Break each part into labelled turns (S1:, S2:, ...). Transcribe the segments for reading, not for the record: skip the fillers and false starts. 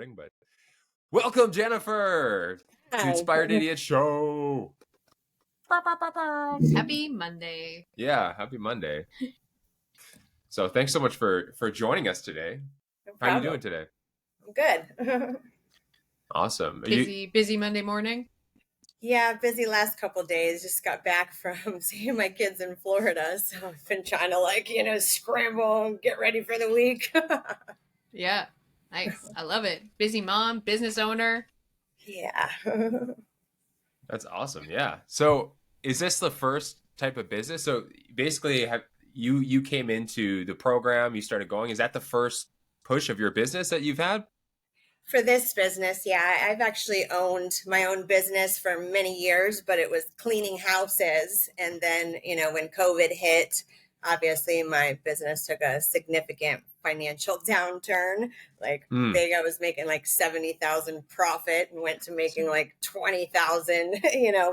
S1: recording, but welcome, Jennifer, to
S2: Hi.
S1: Inspired Idiot Show.
S3: Happy Monday.
S1: Yeah, happy Monday. So thanks so much for joining us today.
S2: No
S1: How are you
S2: problem.
S1: doing today?
S2: I'm good.
S1: Awesome.
S3: Busy Monday morning.
S2: Yeah, busy last couple days. Just got back from seeing my kids in Florida, so I've been trying to scramble and get ready for the week.
S3: Yeah, nice. I love it. Busy mom, business owner.
S2: Yeah.
S1: That's awesome. Yeah. So is this the first type of business? So basically, have you came into the program, you started going. Is that the first push of your business that you've had?
S2: For this business, yeah, I've actually owned my own business for many years, but it was cleaning houses. And then, when COVID hit, obviously my business took a significant financial downturn. Like big, I was making like 70,000 profit and went to making like 20,000,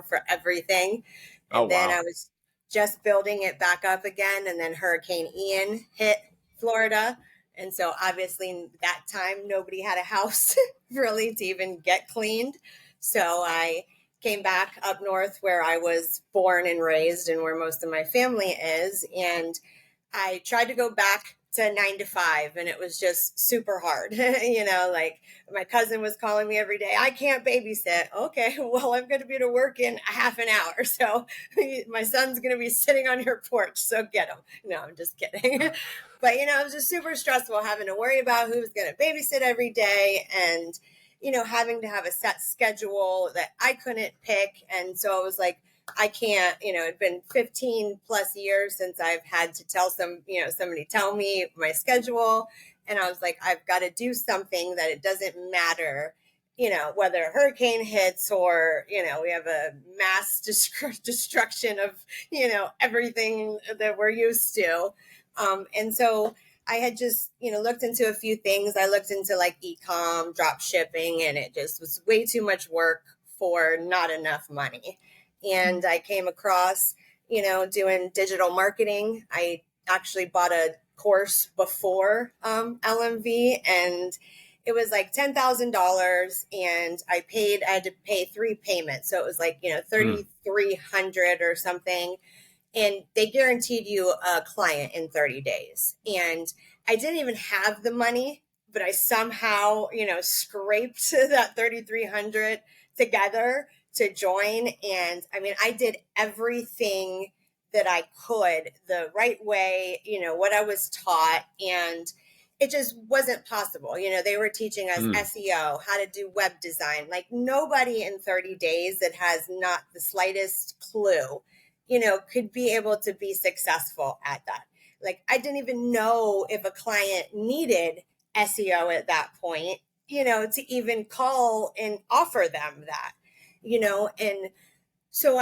S2: for everything. And then I was just building it back up again. And then Hurricane Ian hit Florida. And so obviously that time nobody had a house really to even get cleaned. So I came back up north where I was born and raised and where most of my family is. And I tried to go back to 9 to 5 and it was just super hard. Like my cousin was calling me every day. I can't babysit. Okay, well, I'm going to be to work in a half an hour. So my son's going to be sitting on your porch. So get him. No, I'm just kidding. But, it was just super stressful having to worry about who's going to babysit every day and, having to have a set schedule that I couldn't pick. And so I was like, I can't, it'd been 15 plus years since I've had to tell somebody tell me my schedule. And I was like, I've got to do something that it doesn't matter, whether a hurricane hits or, we have a mass destruction of, everything that we're used to. And so I had just, looked into a few things. I looked into like e-com, drop shipping, and it just was way too much work for not enough money. And I came across, doing digital marketing. I actually bought a course before LMV and it was like $10,000 and I had to pay 3 payments. So it was like, $3,300 or something. And they guaranteed you a client in 30 days. And I didn't even have the money, but I somehow, scraped that 3,300 together to join. And I mean, I did everything that I could the right way, what I was taught. And it just wasn't possible. They were teaching us SEO, how to do web design. Like nobody in 30 days that has not the slightest clue, could be able to be successful at that. Like I didn't even know if a client needed SEO at that point, to even call and offer them that, and so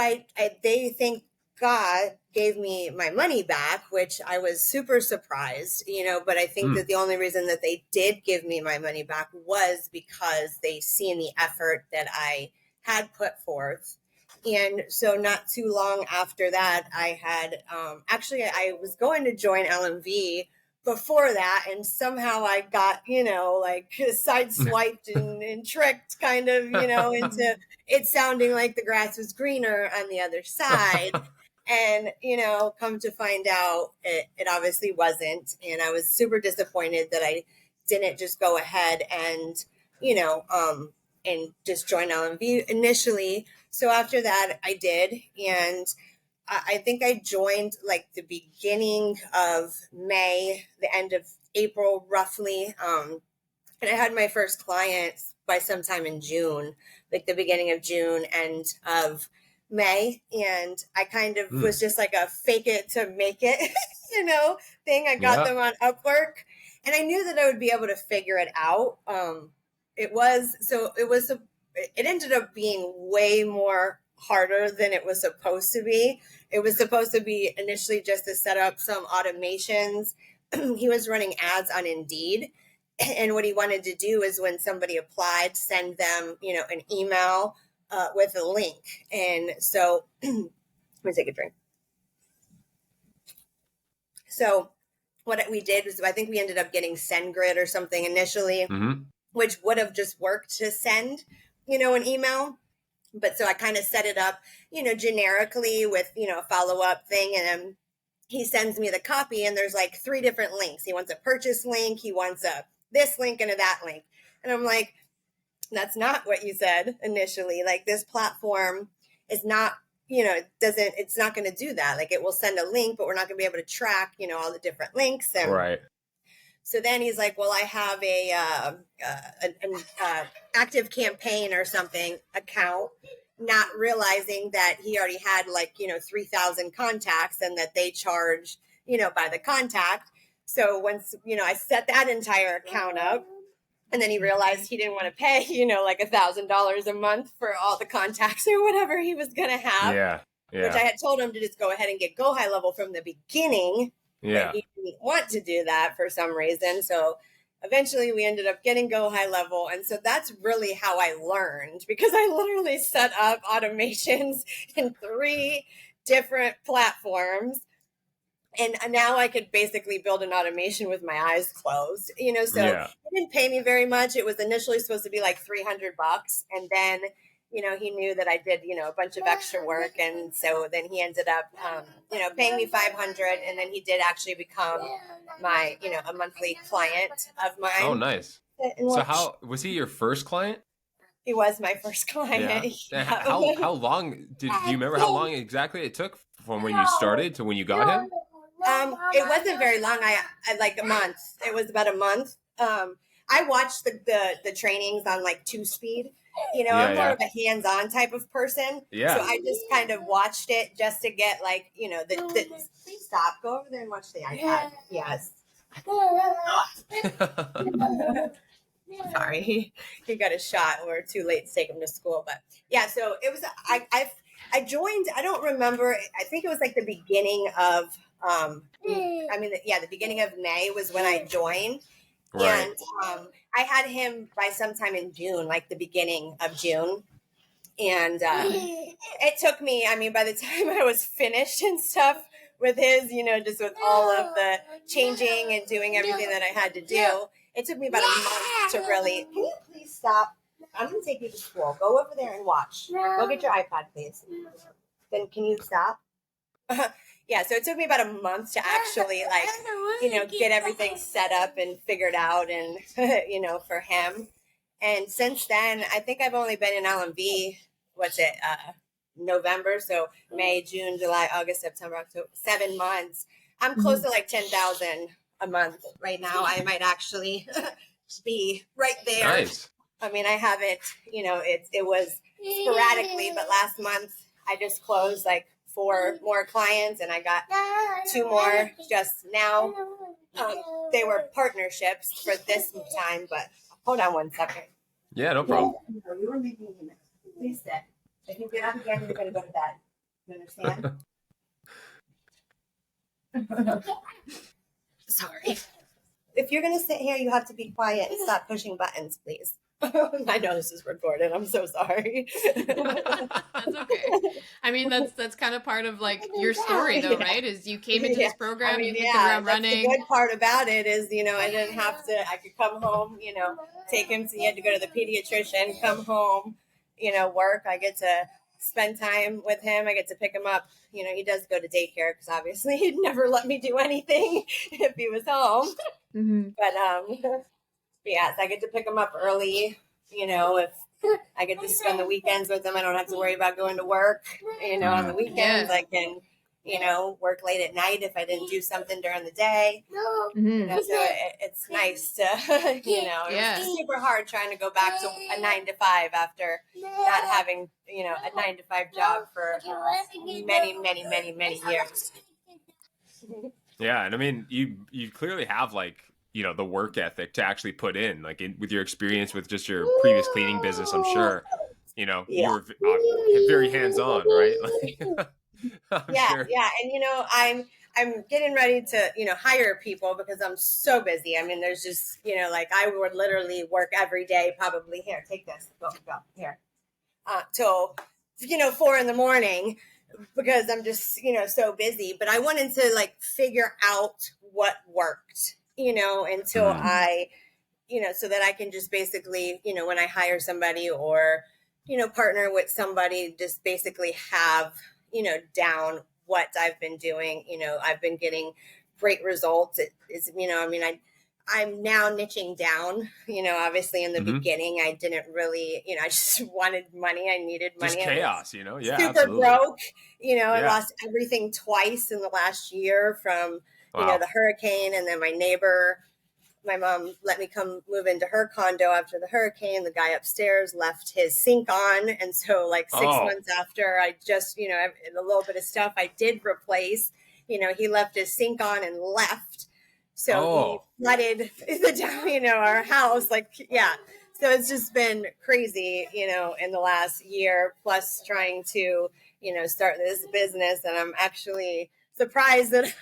S2: they thank God gave me my money back, which I was super surprised, but I think that the only reason that they did give me my money back was because they seen the effort that I had put forth. And so not too long after that, I had, I was going to join LMV before that. And somehow I got, sideswiped and tricked kind of, into it sounding like the grass was greener on the other side. And, come to find out it obviously wasn't. And I was super disappointed that I didn't just go ahead and, and just join LMV initially. So after that, I did. And I think I joined like the beginning of May, the end of April, roughly. And I had my first clients by sometime in June, like the beginning of June, end of May. And I kind of was just like a fake it to make it, thing. I got them on Upwork and I knew that I would be able to figure it out. It ended up being way more harder than it was supposed to be. It was supposed to be initially just to set up some automations. He was running ads on Indeed. And what he wanted to do is when somebody applied, send them, an email with a link. And so let me take a drink. So what we did was I think we ended up getting SendGrid or something initially. which would have just worked to send, an email. But so I kind of set it up, generically with, a follow-up thing. And he sends me the copy and there's like 3 different links. He wants a purchase link. He wants a this link and a that link. And I'm like, that's not what you said initially. Like, this platform is not, it's not going to do that. Like, it will send a link, but we're not going to be able to track, all the different links. And
S1: Right.
S2: so then he's like, well, I have an active campaign or something account, not realizing that he already had 3,000 contacts and that they charge, by the contact. So once, I set that entire account up, and then he realized he didn't want to pay, like $1,000 a month for all the contacts or whatever he was going to have.
S1: Yeah.
S2: Which I had told him to just go ahead and get Go High Level from the beginning.
S1: Yeah.
S2: But he didn't want to do that for some reason. So eventually we ended up getting Go High Level. And so that's really how I learned, because I literally set up automations in 3 different platforms. And now I could basically build an automation with my eyes closed, so
S1: Yeah.
S2: He didn't pay me very much. It was initially supposed to be like $300. And then, he knew that I did, a bunch of extra work. And so then he ended up, paying me $500. And then he did actually become my, a monthly client of mine.
S1: Oh, nice. So how was he your first client?
S2: He was my first client.
S1: Yeah. How long do you remember how long exactly it took from when you started to when you got him?
S2: It wasn't very long. I like a month. It was about a month. I watched the trainings on like 2-speed. I'm more of a hands-on type of person.
S1: Yeah.
S2: So I just kind of watched it just to get like, please stop. Go over there and watch the iPad. Yes. Sorry, he got a shot. We're too late to take him to school, but yeah. So it was. I joined. I don't remember. I think it was like the beginning of. The beginning of May was when I joined,
S1: Right.
S2: and I had him by sometime in June, like the beginning of June, and it took me. I mean, by the time I was finished and stuff with his, just with all of the changing and doing everything that I had to do. It took me about a month to really. Can you please stop? I'm going to take you to school. Go over there and watch. Go get your iPad, please. Then can you stop? Yeah, so it took me about a month to actually get everything set up and figured out and, for him. And since then, I think I've only been in LMB, November. So May, June, July, August, September, October, 7 months. I'm close to like 10,000 a month right now. I might actually be right there.
S1: Nice.
S2: I mean, I haven't, it was sporadically, but last month I just closed like 4 more clients and I got 2 more just now. They were partnerships for this time, but hold on 1 second.
S1: Yeah, no problem.
S2: No, you were making me mess. Please sit. If you get up again, you're going to go to bed. You understand? Sorry. If you're going to sit here, you have to be quiet and stop pushing buttons, please. I know this is recorded. I'm so sorry.
S3: That's okay. I mean, that's kind of part of like your story, though, right? Is you came into this program, you hit the ground running.
S2: The good part about it is, I didn't have to. I could come home, take him. He had to go to the pediatrician, come home, work. I get to spend time with him. I get to pick him up. He does go to daycare because obviously he'd never let me do anything if he was home.
S3: Mm-hmm.
S2: But yes, I get to pick him up early. If I get to spend the weekends with him, I don't have to worry about going to work. On the weekends, I can, work late at night if I didn't do something during the day.
S3: Mm-hmm.
S2: So it's nice to, it was super hard trying to go back to a 9 to 5 after not having, a 9 to 5 job for many, many, many, many years.
S1: Yeah, and I mean, you clearly have like, the work ethic to actually put in, like with your experience with just your previous cleaning business. I'm sure, you were very hands-on, right?
S2: Sure. Yeah, and I'm getting ready to hire people because I'm so busy. I mean, there's just I would literally work every day. Probably here, take this, go here, till 4 a.m. because I'm just so busy. But I wanted to figure out what worked. Until I so that I can just basically, when I hire somebody or, partner with somebody, just basically have, down what I've been doing. I've been getting great results. It is, I'm now niching down, obviously in the
S1: Mm-hmm.
S2: beginning, I didn't really, I just wanted money. I needed money.
S1: Just chaos, Yeah,
S2: super
S1: absolutely.
S2: broke. I
S1: Yeah.
S2: lost everything twice in the last year from,
S1: Wow.
S2: the hurricane. And then my mom let me come move into her condo after the hurricane. The guy upstairs left his sink on. And so like 6 months after I just, a little bit of stuff I did replace, he left his sink on and left. So he flooded our house. Like, yeah. So it's just been crazy, in the last year, plus trying to, start this business. And I'm actually surprised that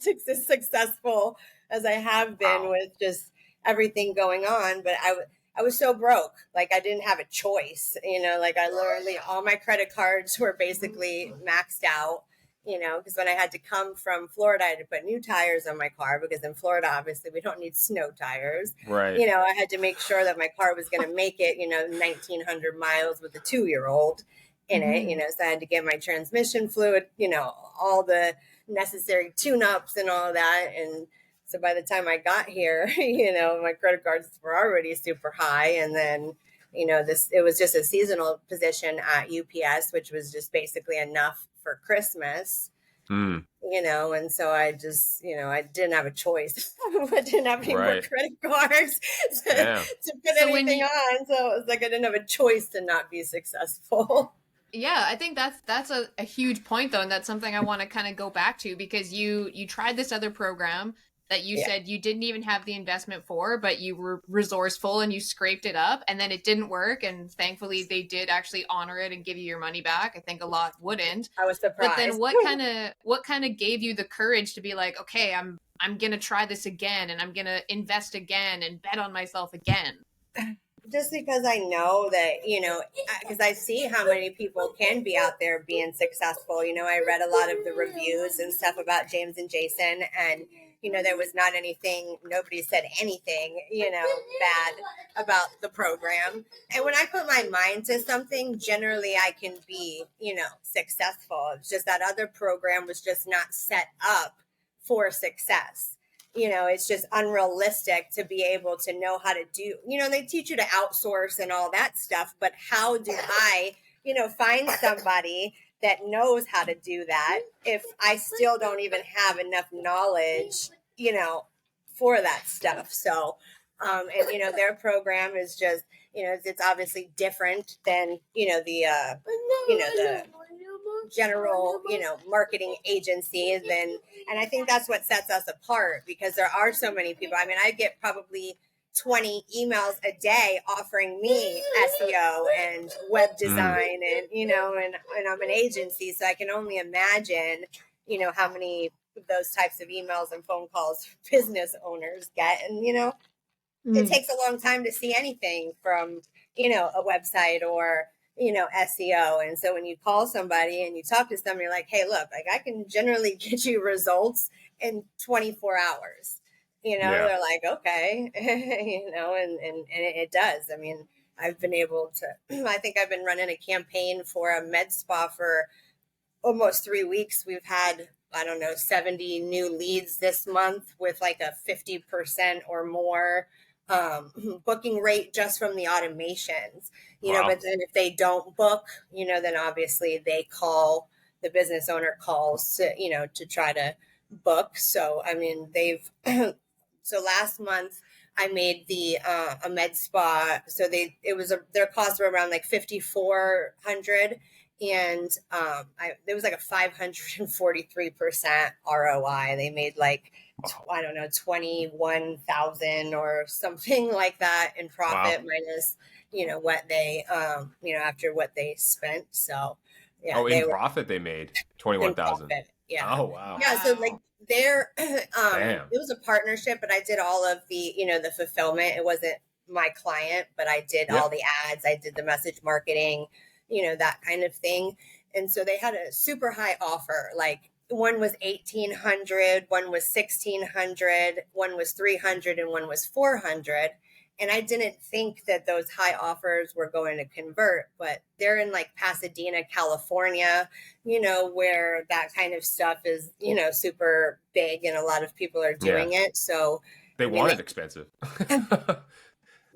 S2: it's as successful as I have been with just everything going on. But I was so broke. Like I didn't have a choice, like I literally, all my credit cards were basically maxed out, because when I had to come from Florida, I had to put new tires on my car because in Florida, obviously we don't need snow tires.
S1: Right.
S2: I had to make sure that my car was going to make it, 1,900 miles with a 2-year-old in it, so I had to get my transmission fluid, all the necessary tune-ups and all that. And so by the time I got here, my credit cards were already super high. And then, it was just a seasonal position at UPS, which was just basically enough for Christmas, and so I just, I didn't have a choice. I didn't have any more credit cards to put anything on. So it was like, I didn't have a choice to not be successful.
S3: Yeah, I think that's a huge point though, and that's something I want to kind of go back to because you tried this other program that you said you didn't even have the investment for, but you were resourceful and you scraped it up and then it didn't work, and thankfully they did actually honor it and give you your money back. I think a lot wouldn't.
S2: I was surprised.
S3: But then what kind of gave you the courage to be like, okay, I'm going to try this again and I'm going to invest again and bet on myself again?
S2: Just because I know that, because I see how many people can be out there being successful. I read a lot of the reviews and stuff about James and Jason, and, there was not anything, nobody said anything, bad about the program. And when I put my mind to something, generally I can be, successful. It's just that other program was just not set up for success. It's just unrealistic to be able to know how to do, they teach you to outsource and all that stuff, but how do I, find somebody that knows how to do that if I still don't even have enough knowledge, for that stuff. So, and, their program is just, it's obviously different than, the general, marketing agencies. And I think that's what sets us apart because there are so many people. I mean, I get probably 20 emails a day offering me SEO and web design and, and I'm an agency. So I can only imagine, how many of those types of emails and phone calls business owners get. And, it takes a long time to see anything from, a website or, SEO. And so when you call somebody and you talk to somebody, you're like, hey, look, like I can generally get you results in 24 hours. They're like, okay, and it does. I mean, I've been able to, I think I've been running a campaign for a med spa for almost 3 weeks. We've had, 70 new leads this month with like a 50% or more booking rate just from the automations, but then if they don't book, then obviously the business owner calls to try to book. So, I mean, so last month I made a med spa. So their costs were around like 5,400. And there was like a 543% ROI. They made like, 21,000 or something like that in profit minus, what they, after what they spent. So, yeah.
S1: Profit they made 21,000.
S2: Yeah.
S1: Oh, wow.
S2: Yeah. So like it was a partnership, but I did all of the, the fulfillment. It wasn't my client, but I did all the ads. I did the message marketing, that kind of thing. And so they had a super high offer, like one was 1,800, one was 1,600, one was 300, and one was 400. And I didn't think that those high offers were going to convert, but they're in like Pasadena, California, where that kind of stuff is, super big and a lot of people are doing it. So
S1: they
S2: I mean,
S1: want it expensive.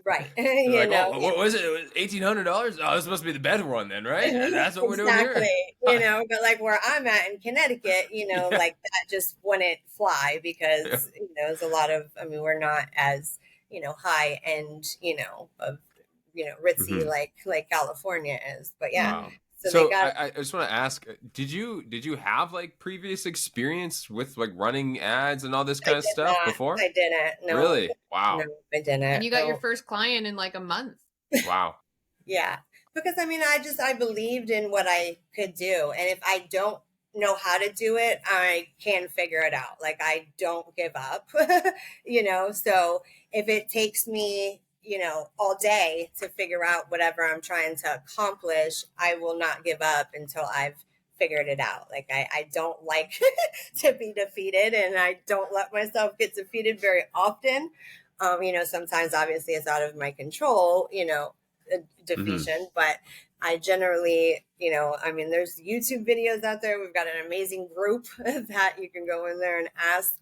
S2: right.
S1: Like, oh, what was it? $1,800? Oh, this must be the better one then, right? That's what we're doing here.
S2: But like where I'm at in Connecticut, like that just wouldn't fly because, there's a lot of, we're not as, high end, of, ritzy like California is. But yeah.
S1: Wow. So I just want to ask, did you have like previous experience with like running ads and all this kind of stuff before?
S2: I didn't. No.
S1: Really? Wow.
S2: No, I didn't.
S3: And you got your first client in like a month.
S1: Wow.
S2: Yeah. Because I believed in what I could do. And if I don't know how to do it, I can figure it out. Like I don't give up, so if it takes me, all day to figure out whatever I'm trying to accomplish, I will not give up until I've figured it out. Like I don't like to be defeated, and I don't let myself get defeated very often. Sometimes obviously it's out of my control, defeation, but I generally, there's YouTube videos out there. We've got an amazing group that you can go in there and ask,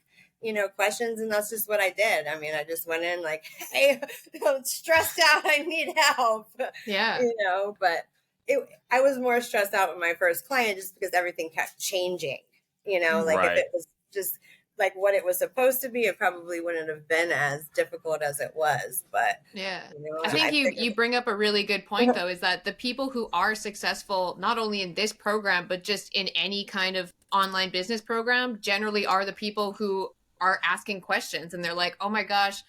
S2: questions. And that's just what I did. I just went in like, hey, I'm stressed out. I need help.
S3: Yeah.
S2: But I was more stressed out with my first client just because everything kept changing, if it was just like what it was supposed to be, it probably wouldn't have been as difficult as it was. But
S3: yeah, I think you bring up a really good point though, is that the people who are successful, not only in this program, but just in any kind of online business program, generally are the people who are asking questions and they're like, oh my gosh,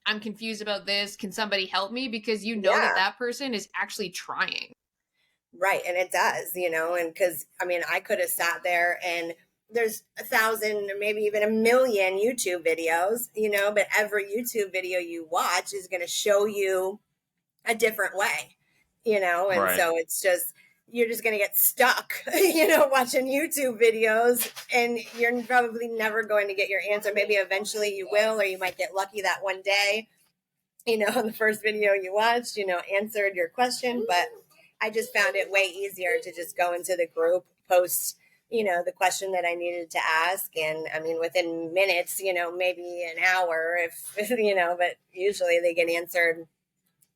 S3: I'm confused about this. Can somebody help me? Because that person is actually trying.
S2: Right. And it does, and because, I could have sat there and there's 1,000, maybe even 1,000,000 YouTube videos, but every YouTube video you watch is going to show you a different way, and so it's just, you're just going to get stuck, watching YouTube videos, and you're probably never going to get your answer. Maybe eventually you will, or you might get lucky that one day, the first video you watched, answered your question. But I just found it way easier to just go into the group, post, the question that I needed to ask. And within minutes, maybe an hour, if, but usually they get answered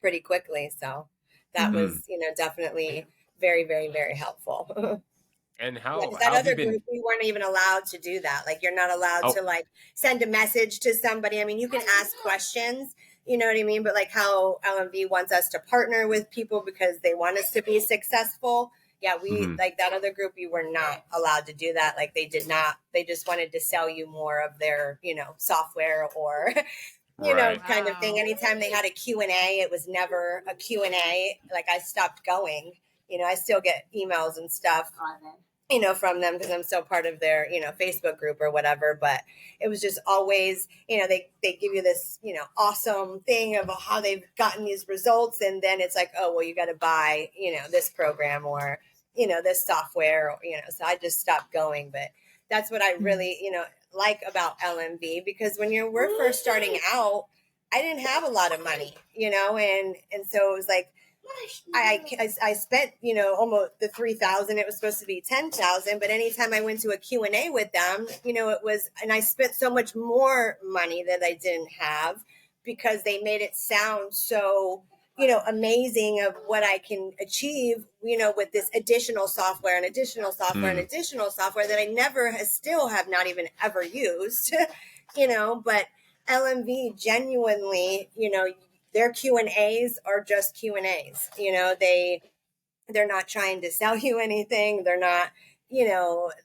S2: pretty quickly. So that was, definitely very, very, very helpful.
S1: And how
S2: that other group, we weren't even allowed to do that. Like you're not allowed to like send a message to somebody. You can ask questions, you know what I mean? But like how LMV wants us to partner with people because they want us to be successful. Yeah, we like that other group, we were not allowed to do that. Like they just wanted to sell you more of their, software or, kind of thing. Anytime they had a Q&A, it was never a Q&A. Like I stopped going, I still get emails and stuff, from them because I'm still part of their, Facebook group or whatever. But it was just always, they give you this, awesome thing of how they've gotten these results. And then it's like, oh, well, you got to buy, this program or, this software, so I just stopped going. But that's what I really, like about LMV, because when we're first starting out, I didn't have a lot of money, and so it was like, I spent, almost the 3,000. It was supposed to be 10,000, but anytime I went to a Q&A with them, it was, and I spent so much more money that I didn't have because they made it sound so, amazing of what I can achieve, with this additional software and additional software and additional software that I still have not even ever used, but LMV genuinely, their Q&As are just Q&As. They're not trying to sell you anything. They're not,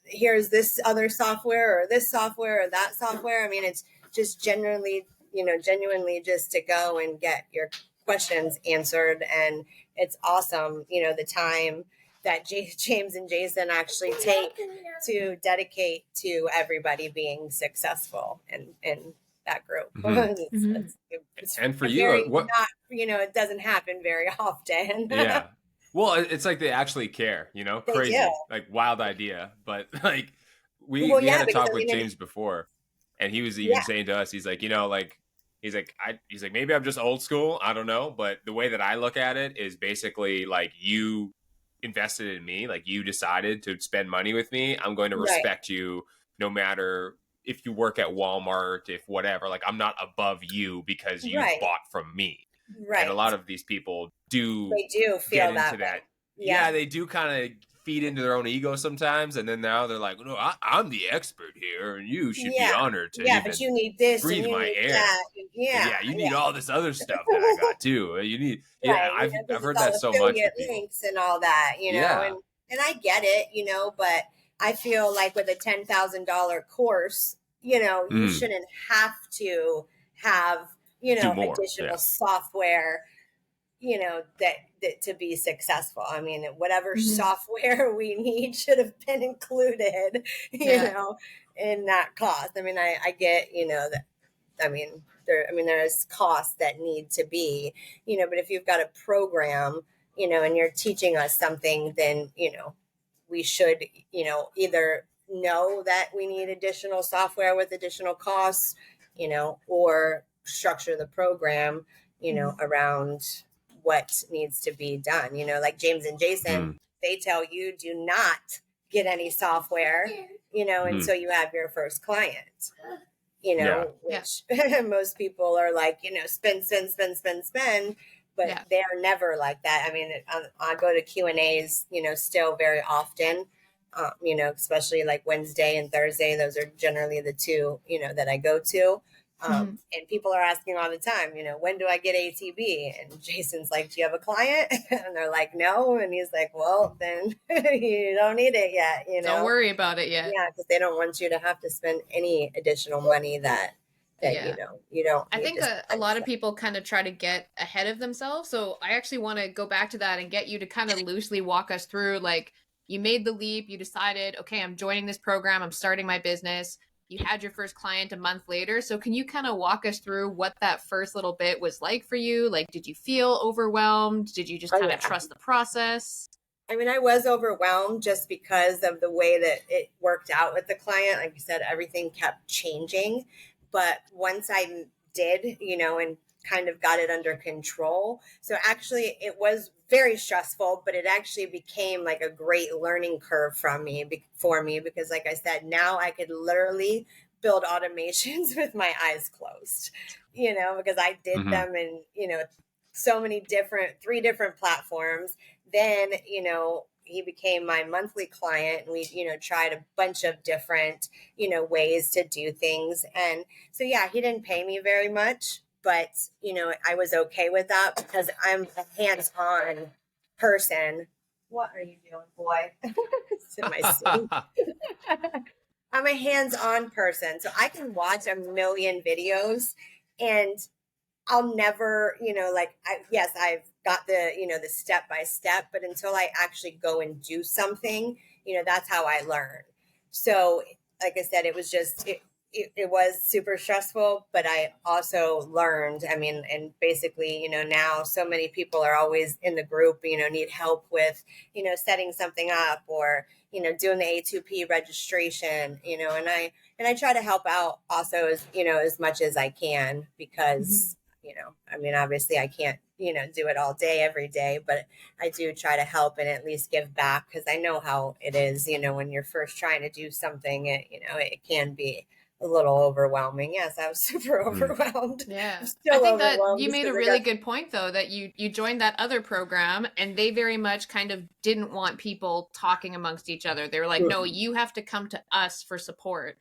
S2: here's this other software or this software or that software. it's just genuinely just to go and get your questions answered. And it's awesome, the time that James and Jason actually take to dedicate to everybody being successful in that group. It's
S1: and for you, what
S2: not, it doesn't happen very often.
S1: Yeah. Well, it's like they actually care,
S2: They
S1: crazy,
S2: do.
S1: like wild idea, but like we had
S2: yeah,
S1: a
S2: because
S1: talk
S2: I
S1: with
S2: mean,
S1: James before, and he was even
S2: yeah,
S1: saying to us, he's like, like he's like, maybe I'm just old school, I don't know, but the way that I look at it is basically like, you invested in me, like you decided to spend money with me, I'm going to
S2: right,
S1: respect you no matter if you work at Walmart, if whatever, like I'm not above you because you
S2: right,
S1: bought from me. And a
S2: right.
S1: lot of these people do
S2: They do
S1: get
S2: feel
S1: into
S2: that
S1: that.
S2: way. Yeah,
S1: Yeah, they do kind of feed into their own ego sometimes, and then now they're like, no, I'm the expert here and you should be
S2: yeah,
S1: honored to
S2: yeah. But
S1: even
S2: you need this and
S1: breathe
S2: you
S1: my
S2: need
S1: air.
S2: that.
S1: And
S2: Yeah,
S1: yeah, you need
S2: yeah.
S1: all this other stuff that I got too. You need, yeah,
S2: Right,
S1: I've
S2: because it's
S1: heard
S2: all
S1: that so much
S2: affiliate
S1: with people.
S2: links and all that,
S1: Yeah.
S2: and I get it, but I feel like with a $10,000 course, you
S1: Mm,
S2: shouldn't have to have,
S1: do more.
S2: additional
S1: Yeah.
S2: software, that to be successful. I mean, whatever
S3: Mhm.
S2: software we need should have been included,
S3: Yeah.
S2: in that cost. I mean, I get, that there's costs that need to be, but if you've got a program, and you're teaching us something, then, we should, either know that we need additional software with additional costs, or structure the program, around what needs to be done. Like James and Jason,
S1: Mm,
S2: they tell you do not get any software,
S1: mm,
S2: until you have your first client,
S1: yeah.
S3: Yeah.
S2: which most people are like, spend, spend, spend, spend, spend, but
S3: Yeah.
S2: they are never like that. I mean, I go to Q&As, still very often, especially like Wednesday and Thursday. Those are generally the two, that I go to.
S3: Mhm.
S2: And people are asking all the time, when do I get ATB? And Jason's like, do you have a client? And they're like, no. And he's like, well, then you don't need it yet,
S3: Don't worry about it yet.
S2: yeah, because they don't want you to have to spend any additional money that
S3: Yeah.
S2: you don't
S3: I
S2: need
S3: think
S2: to
S3: a
S2: spend.
S3: lot of
S2: So,
S3: people kind of try to get ahead of themselves. So I actually want to go back to that and get you to kind of loosely walk us through, like, you made the leap, you decided, okay, I'm joining this program, I'm starting my business. You had your first client a month later. So can you kind of walk us through what that first little bit was like for you? Like, did you feel overwhelmed? Did you just
S2: oh
S3: kind of
S2: yeah,
S3: trust the process?
S2: I mean, I was overwhelmed just because of the way that it worked out with the client. Like you said, everything kept changing. But once I did, and kind of got it under control. So actually, it was very stressful, but it actually became like a great learning curve for me because, like I said, now I could literally build automations with my eyes closed, because I did
S1: Hmm.
S2: them in, so many different, 3 different platforms. Then, he became my monthly client and we, tried a bunch of different, ways to do things. And so, yeah, he didn't pay me very much, but, I was okay with that because I'm a hands on person. What are you doing, boy? It's in my sleep. I'm a hands on person. So I can watch a million videos and I'll never, yes, I've got the, the step by step, but until I actually go and do something, that's how I learn. So, like I said, it was just, it was super stressful, but I also learned. I mean, and basically, now so many people are always in the group, need help with, setting something up or, doing the A2P registration, and I try to help out also as, as much as I can
S3: Mhm.
S2: because I mean, obviously I can't, do it all day, every day, but I do try to help and at least give back because I know how it is, when you're first trying to do something, it can be a little overwhelming. Yes, I was super
S1: Mm.
S2: overwhelmed. I'm
S3: Yeah. I
S2: still
S3: think that
S2: overwhelmed
S3: you
S2: just
S3: made a
S2: because I
S3: really
S2: got,
S3: good point though, that you joined that other program and they very much kind of didn't want people talking amongst each other. They were like, "No, you have to come to us for support."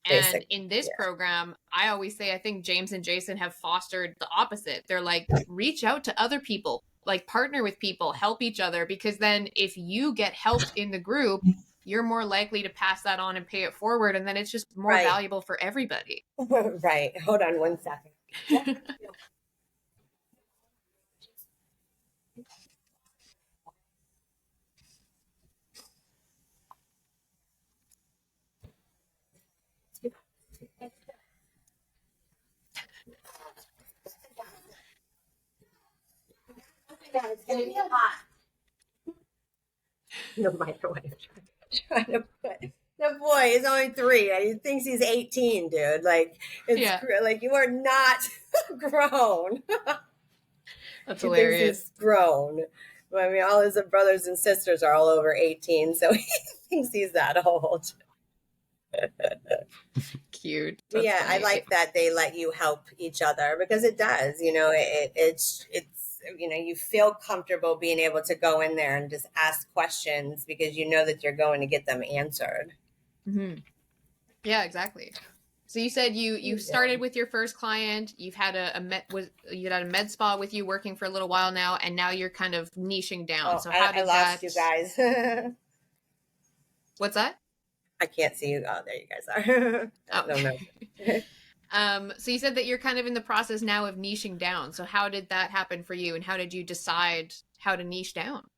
S3: And
S2: basic.
S3: in this
S2: Yeah.
S3: program, I always say I think James and Jason have fostered the opposite. They're like, reach out to other people, like partner with people, help each other because then if you get helped in the group, you're more likely to pass that on and pay it forward and then it's just more
S2: Right.
S3: valuable for everybody.
S2: Right. Hold on one second. Yeah. It's going to be hot. The microwave. Trying to put The boy is only 3. He thinks he's 18, dude. Like, it's
S3: Yeah.
S2: like you are not grown.
S3: That's
S2: He thinks
S3: hilarious.
S2: he's grown. I mean, all his brothers and sisters are all over 18, so he thinks he's that old.
S3: Cute.
S2: But
S3: That's
S2: yeah, I
S3: funny.
S2: like that they let you help each other because it does. It's you feel comfortable being able to go in there and just ask questions because you know that you're going to get them answered.
S3: Hmm. Yeah, exactly. So you said you started with your first client. You've had you had a med spa with you working for a little while now, and now you're kind of niching down.
S2: Oh,
S3: So how
S2: I
S3: did
S2: lost
S3: that?
S2: you guys.
S3: What's that?
S2: I can't see you. Oh, there you guys are. I
S3: Oh.
S2: don't know.
S3: So you said that you're kind of in the process now of niching down. So how did that happen for you, and how did you decide how to niche down?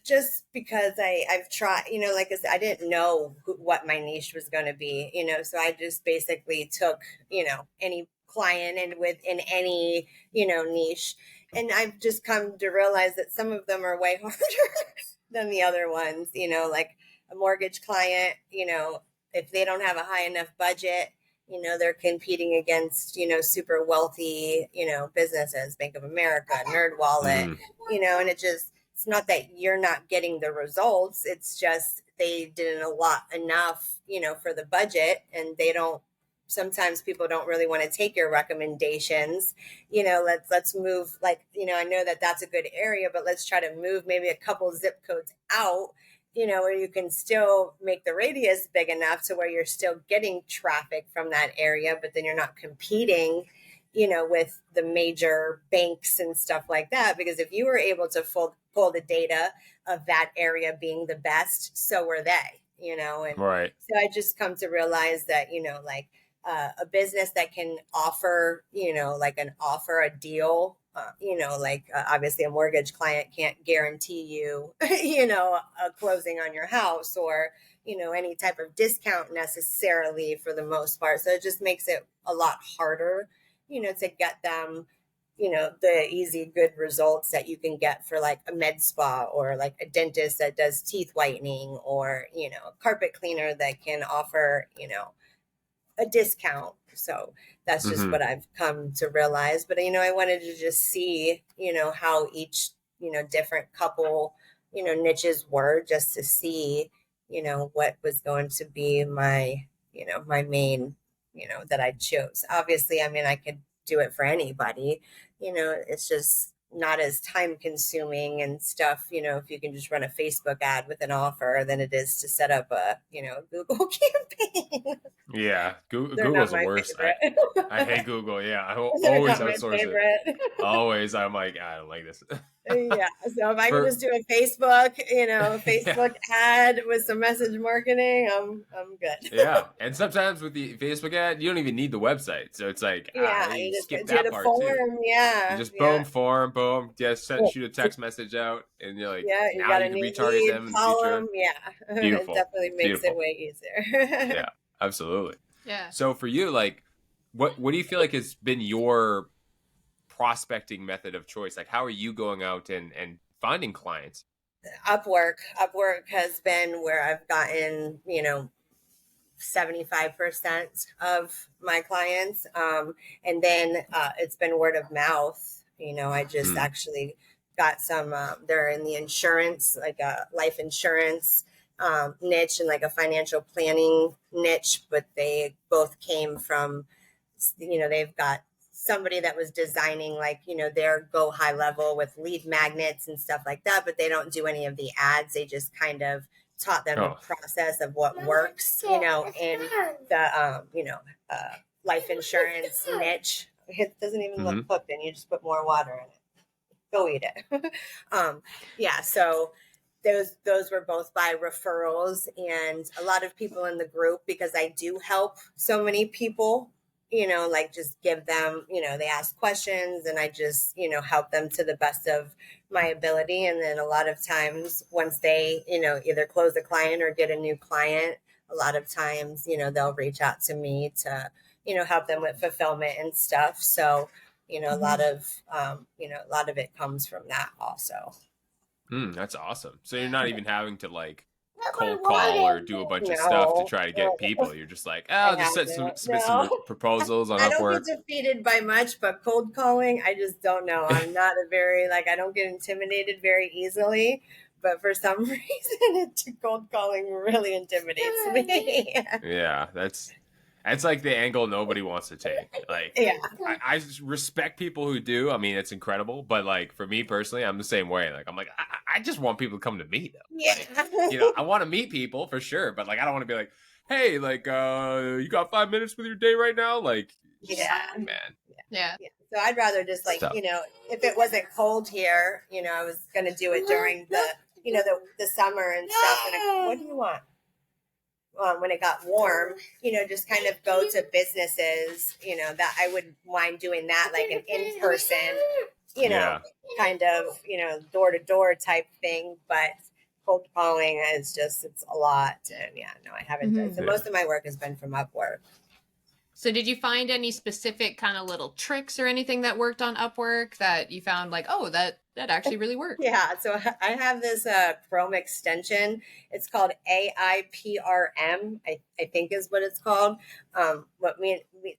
S2: Just because I've tried, like I said, I didn't know what my niche was going to be, so I just basically took, any client and within any, niche. And I've just come to realize that some of them are way harder than the other ones, like a mortgage client, if they don't have a high enough budget, they're competing against, super wealthy, businesses, Bank of America, Nerd Wallet, and it's not that you're not getting the results. It's just they didn't allot enough, for the budget, and they don't. Sometimes people don't really want to take your recommendations. Let's move. Like, I know that that's a good area, but let's try to move maybe a couple zip codes out. Where you can still make the radius big enough to where you're still getting traffic from that area, but then you're not competing with the major banks and stuff like that. Because if you were able to pull the data of that area being the best, so were they, and
S1: Right.
S2: so I just come to realize that, like a business that can offer, like a deal, obviously a mortgage client can't guarantee you, a closing on your house or, any type of discount necessarily for the most part. So it just makes it a lot harder to get them, the easy, good results that you can get for like a med spa or like a dentist that does teeth whitening or, a carpet cleaner that can offer, a discount. So that's just
S1: Mm-hmm.
S2: what I've come to realize. But, I wanted to just see, how each, different couple, niches were just to see, what was going to be my, my main, that I chose. Obviously, I mean, I could do it for anybody, it's just not as time consuming and stuff, if you can just run a Facebook ad with an offer than it is to set up a, Google campaign.
S1: Yeah,
S2: They're not
S1: Google's the
S2: my
S1: worst. I
S2: favorite.
S1: hate Google. Yeah, I
S2: They're
S1: always
S2: not my
S1: outsource it.
S2: favorite.
S1: Always, I'm like, I don't like this.
S2: Yeah. So if I can
S1: For
S2: just do a Facebook,
S1: yeah,
S2: Facebook ad with some message marketing, I'm good.
S1: yeah, and sometimes with the Facebook ad, you don't even need the website, so it's like
S2: Yeah,
S1: you
S2: you
S1: skip
S2: just do
S1: that
S2: the
S1: part too.
S2: form.
S1: You
S2: Yeah,
S1: just
S2: yeah.
S1: boom, form, boom, just shoot a text message out, and you're like,
S2: Yeah, you
S1: now
S2: got
S1: you
S2: a
S1: can
S2: new
S1: retarget
S2: lead
S1: them in the future.
S2: column. Yeah, it
S1: Beautiful,
S2: definitely makes it
S1: beautiful.
S2: way easier.
S1: Yeah, absolutely.
S3: Yeah.
S1: So for you, like, what do you feel like has been your prospecting method of choice? Like, how are you going out and finding clients?
S2: Upwork has been where I've gotten, 75% of my clients. And then it's been word of mouth. I just
S1: Mm.
S2: actually got some, they're in the insurance, like a life insurance niche and like a financial planning niche, but they both came from, they've got somebody that was designing like, their go high level with lead magnets and stuff like that, but they don't do any of the ads. They just kind of taught them the
S1: Oh,
S2: process of what works, in the, life insurance niche. It doesn't even
S1: hmm
S2: look cooked and you just put more water in it. Go eat it. Yeah. So those were both by referrals and a lot of people in the group because I do help so many people, like just give them, they ask questions and I just, help them to the best of my ability. And then a lot of times once they, either close a client or get a new client, a lot of times, they'll reach out to me to, help them with fulfillment and stuff. So, a lot of, a lot of it comes from that also.
S1: that's awesome. So you're not even having to like cold call or do a bunch of stuff to
S2: No,
S1: try to get
S2: no,
S1: people. You're just like,
S2: I
S1: oh, just
S2: haven't.
S1: submit some
S2: No,
S1: proposals on
S2: I don't
S1: Upwork.
S2: get defeated by much, but cold calling, I just don't know. I'm not a very, like, I don't get intimidated very easily, but for some reason, cold calling really intimidates me.
S1: Yeah, that's like the angle nobody wants to take. Like,
S2: Yeah.
S1: I just respect people who do. I mean, it's incredible. But like for me personally, I'm the same way. Like I'm like, I just want people to come to me though.
S2: Yeah.
S1: Like, you know, I want to meet people for sure, but like I don't want to be like, hey, like you got 5 minutes with your day right now? Like,
S2: Yeah.
S1: man,
S3: Yeah.
S2: Yeah. So I'd rather just like,
S1: stuff.
S2: if it wasn't cold here, I was going to do it during the summer and stuff. And what do you want? When it got warm, just kind of go to businesses, that I wouldn't mind doing that, like an in-person,
S1: Yeah.
S2: kind of, door-to-door type thing. But cold calling is just, it's a lot. And yeah, no, I haven't done. So
S1: Yeah.
S2: most of my work has been from Upwork.
S3: So did you find any specific kind of little tricks or anything that worked on Upwork that you found like, oh, that actually really worked?
S2: Yeah, so I have this Chrome extension. It's called AIPRM, I think is what it's called. What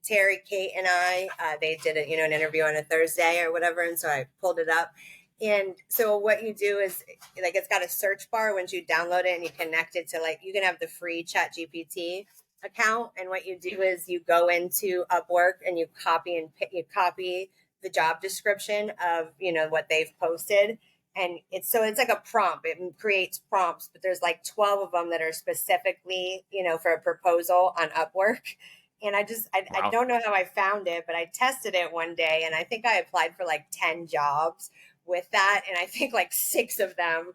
S2: Terry, Kate, and I, they did an interview on a Thursday or whatever, and so I pulled it up. And so what you do is, like, it's got a search bar once you download it and you connect it to, like, you can have the free ChatGPT account, and what you do is you go into Upwork and you copy the job description of what they've posted, and it's like a prompt. It creates prompts, but there's like 12 of them that are specifically for a proposal on Upwork. And I
S1: Wow.
S2: don't know how I found it, but I tested it one day and I think I applied for like 10 jobs with that, and I think like 6 of them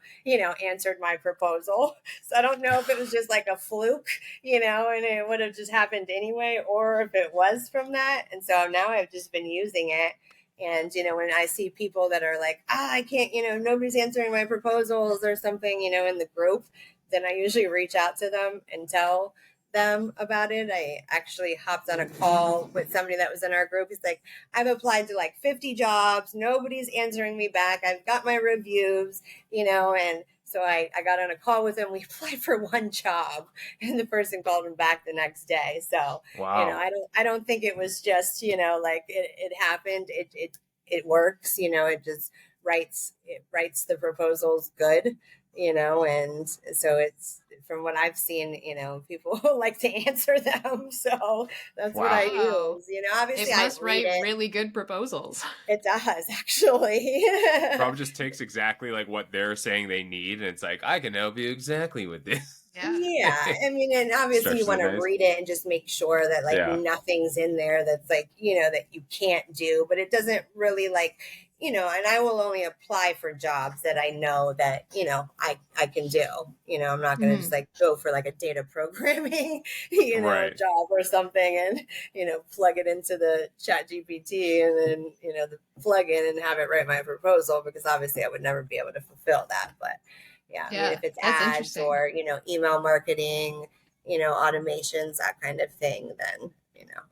S2: answered my proposal. So I don't know if it was just like a fluke, and it would have just happened anyway, or if it was from that. And so now I've just been using it. And, when I see people that are like, I can't, nobody's answering my proposals or something, in the group, then I usually reach out to them and tell them about it. I actually hopped on a call with somebody that was in our group. He's like, I've applied to like 50 jobs. Nobody's answering me back. I've got my reviews, and so I got on a call with him. We applied for one job and the person called him back the next day. So,
S1: Wow.
S2: I don't think it was just, like it happened. It works, it just writes the proposals good, and so it's, from what I've seen, people like to answer them. So that's what I
S3: Wow.
S2: use. Obviously
S3: It
S2: I
S3: must
S2: read
S3: write
S2: it.
S3: really good proposals.
S2: It does, actually.
S1: Probably just takes exactly like what they're saying they need, and it's like, I can help you exactly with this.
S3: Yeah.
S2: Yeah, I mean, and obviously you
S1: Stretches
S2: want
S1: it
S2: to
S1: nice.
S2: read it and just make sure that like
S1: Yeah.
S2: nothing's in there that's like, that you can't do, but it doesn't really like, and I will only apply for jobs that I know that, I can do. I'm not going to just like go for like a data programming,
S1: Right.
S2: job or something and, plug it into the chat GPT and then, the plug in and have it write my proposal, because obviously I would never be able to fulfill that. But yeah, I mean,
S3: Yeah,
S2: if it's
S3: that's
S2: ads
S3: interesting.
S2: or, email marketing, automations, that kind of thing, then,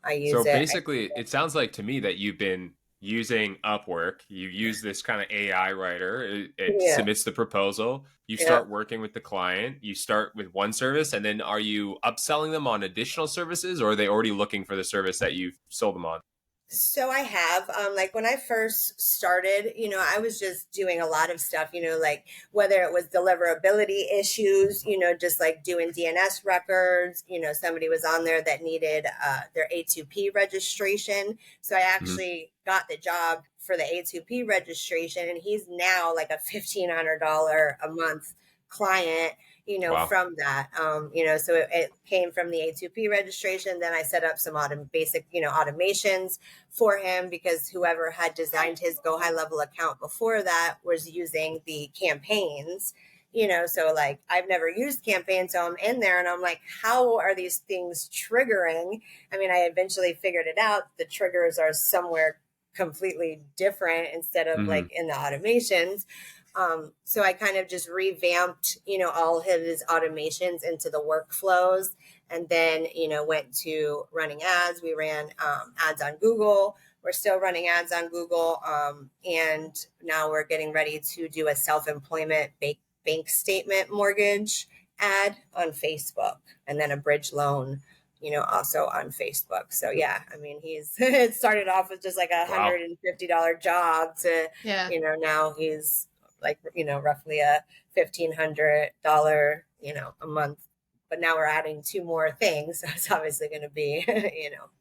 S2: I use
S1: So
S2: it.
S1: basically, it sounds like to me that you've been using Upwork. You use this kind of AI writer. It
S2: Yeah.
S1: submits the proposal. You
S2: Yeah.
S1: start working with the client. You start with one service, and then are you upselling them on additional services, or are they already looking for the service that you've sold them on?
S2: So I have, like when I first started, I was just doing a lot of stuff, like whether it was deliverability issues, just like doing DNS records, somebody was on there that needed their A2P registration. So I
S1: Mhm.
S2: actually got the job for the A2P registration, and he's now like a $1,500 a month client,
S1: Wow.
S2: from that. So it came from the A2P registration. Then I set up some basic, automations for him, because whoever had designed his Go High Level account before that was using the campaigns. So like I've never used campaigns, so I'm in there and I'm like, how are these things triggering? I mean, I eventually figured it out. The triggers are somewhere completely different instead of
S1: Mhm.
S2: like in the automations. So I kind of just revamped, all of his automations into the workflows, and then, went to running ads. We ran ads on Google. We're still running ads on Google. And now we're getting ready to do a self-employment bank statement mortgage ad on Facebook, and then a bridge loan, also on Facebook. So yeah, I mean, he's it started off with just like
S1: Wow.
S2: $150 job to,
S3: Yeah.
S2: now he's like, roughly a $1,500, a month. But now we're adding two more things. So it's obviously going to be,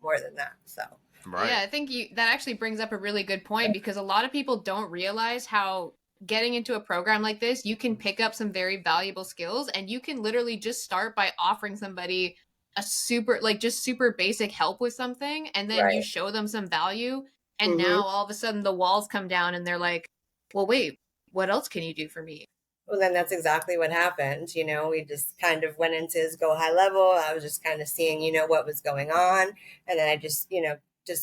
S2: more than that. So
S3: Yeah,
S1: Right.
S3: I think that actually brings up a really good point because a lot of people don't realize how getting into a program like this, you can pick up some very valuable skills and you can literally just start by offering somebody a super, like just super basic help with something. And then you
S2: right.
S3: show them some value. And
S2: Hmm.
S3: now all of a sudden the walls come down and they're like, well, wait, what else can you do for me?
S2: Well, then that's exactly what happened. We just kind of went into his go high level. I was just kind of seeing, what was going on. And then I just